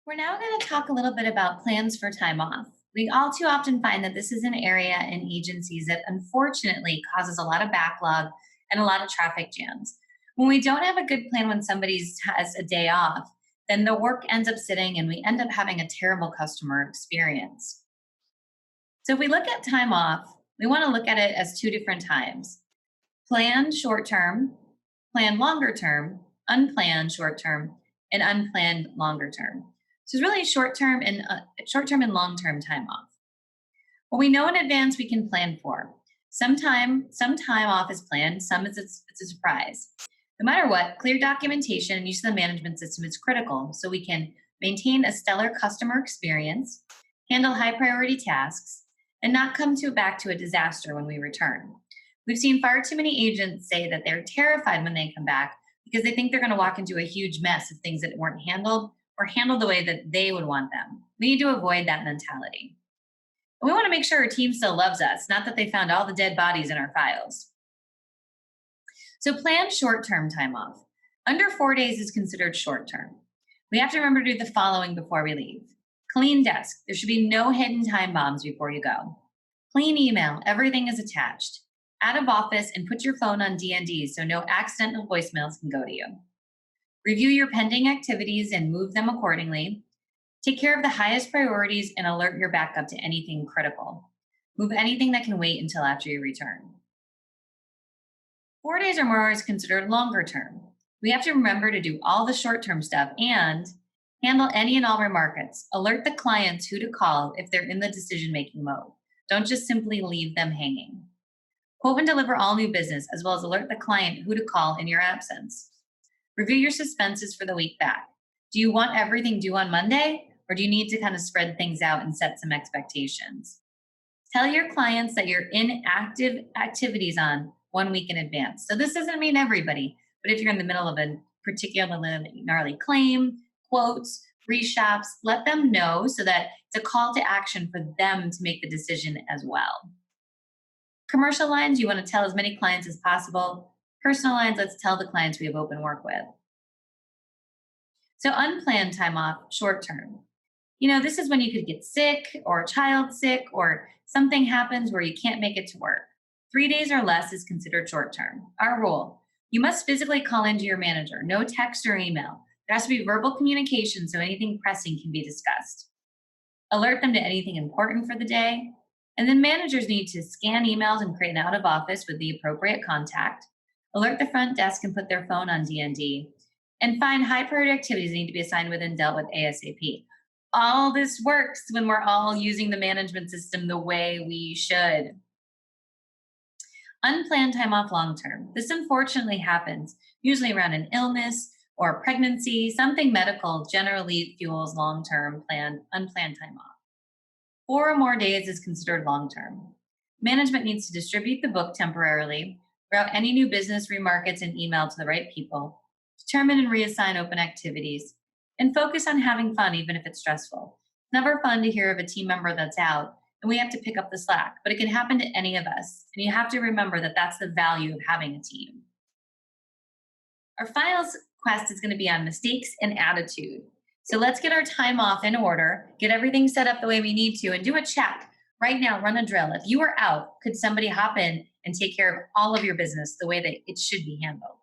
We're now going to talk a little bit about plans for time off. We all too often find that this is an area in agencies that unfortunately causes a lot of backlog and a lot of traffic jams. When we don't have a good plan when somebody has a day off, then the work ends up sitting and we end up having a terrible customer experience. So if we look at time off, we want to look at it as two different times: planned short term, planned longer term, unplanned short term, and unplanned longer term. So it's really short term and long term time off. What we know in advance, we can plan for. Some time off is planned, some it's a surprise. No matter what, clear documentation and use of the management system is critical so we can maintain a stellar customer experience, handle high priority tasks, and not come back to a disaster when we return. We've seen far too many agents say that they're terrified when they come back because they think they're going to walk into a huge mess of things that weren't handled or handled the way that they would want them. We need to avoid that mentality. And we want to make sure our team still loves us, not that they found all the dead bodies in our files. So plan short term time off. Under 4 days is considered short term. We have to remember to do the following before we leave: clean desk. There should be no hidden time bombs before you go. Clean email. Everything is attached. Out of office and put your phone on D&D so no accidental voicemails can go to you. Review your pending activities and move them accordingly. Take care of the highest priorities and alert your backup to anything critical. Move anything that can wait until after you return. 4 days or more is considered longer term. We have to remember to do all the short term stuff and handle any and all remarkets. Alert the clients who to call if they're in the decision making mode. Don't just simply leave them hanging. Quote and deliver all new business, as well as alert the client who to call in your absence. Review your suspenses for the week back. Do you want everything due on Monday, or do you need to kind of spread things out and set some expectations? Tell your clients that you're in active activities on 1 week in advance. So this doesn't mean everybody, but if you're in the middle of a particularly gnarly claim, quotes, reshops, let them know so that it's a call to action for them to make the decision as well. Commercial lines, you want to tell as many clients as possible. Personal lines, let's tell the clients we have open work with. So unplanned time off, short term. This is when you could get sick or a child sick or something happens where you can't make it to work. 3 days or less is considered short term. Our rule: you must physically call into your manager, no text or email. There has to be verbal communication so anything pressing can be discussed. Alert them to anything important for the day. And then managers need to scan emails and create an out of office with the appropriate contact. Alert the front desk and put their phone on D&D. And find high priority activities that need to be assigned with and dealt with ASAP. All this works when we're all using the management system the way we should. Unplanned time off long term. This unfortunately happens usually around an illness or pregnancy. Something medical generally fuels long term unplanned time off. 4 or more days is considered long term. Management needs to distribute the book temporarily, route any new business remarkets and email to the right people, determine and reassign open activities, and focus on having fun even if it's stressful. It's never fun to hear of a team member that's out and we have to pick up the slack, but it can happen to any of us. And you have to remember that that's the value of having a team. Our final quest is going to be on mistakes and attitude. So let's get our time off in order, get everything set up the way we need to, and do a check. Right now, run a drill. If you are out, could somebody hop in and take care of all of your business the way that it should be handled?